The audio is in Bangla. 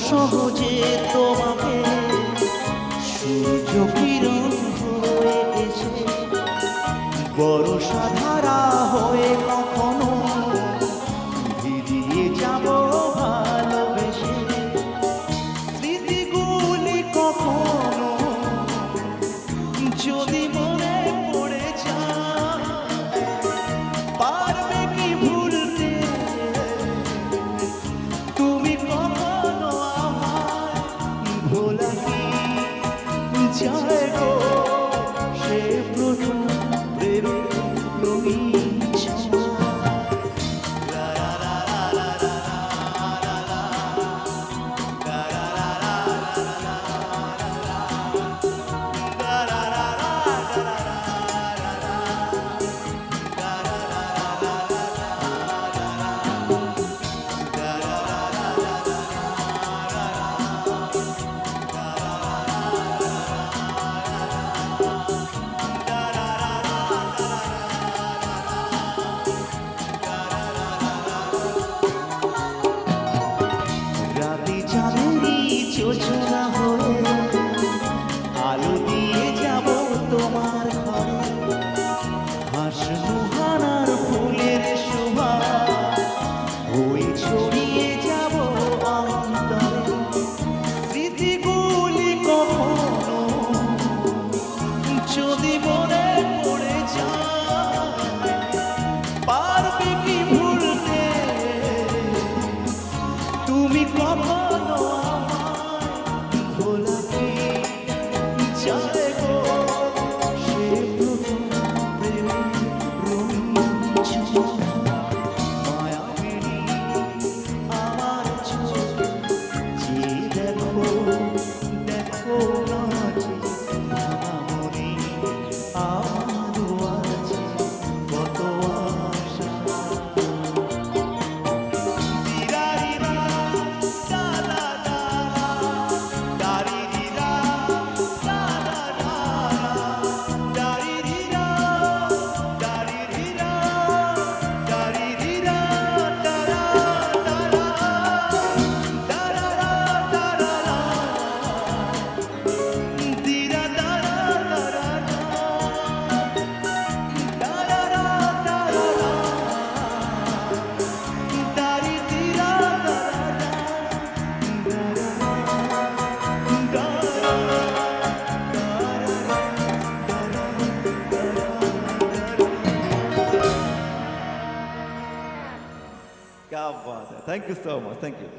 সহজে তোমাকে সূর্য কিরণ হয়ে এসে বর্ষা ধারা হয়ে কখনো ভিজিয়ে যাব ভালোবেসে। স্মৃতিগুলি কখনো যদি মনে পড়ে যায়, পারবে কি ভুলতে তুমি কখনো আমায়? ভোলা কি যায় গো সে প্রথম প্রেমের রঙিন ছোঁয়া। যোজনা হয়ে আলো দিয়ে যাব তোমার ঘরে, হাসমুহানার ফুলের শোভা ওই ছড়িয়ে যাব অন্তরে। স্মৃতিগুলি কখনো যদি মনে পড়ে যায়, পারবে কি ভুলতে তুমি কখনো? Thank you so much. Thank you.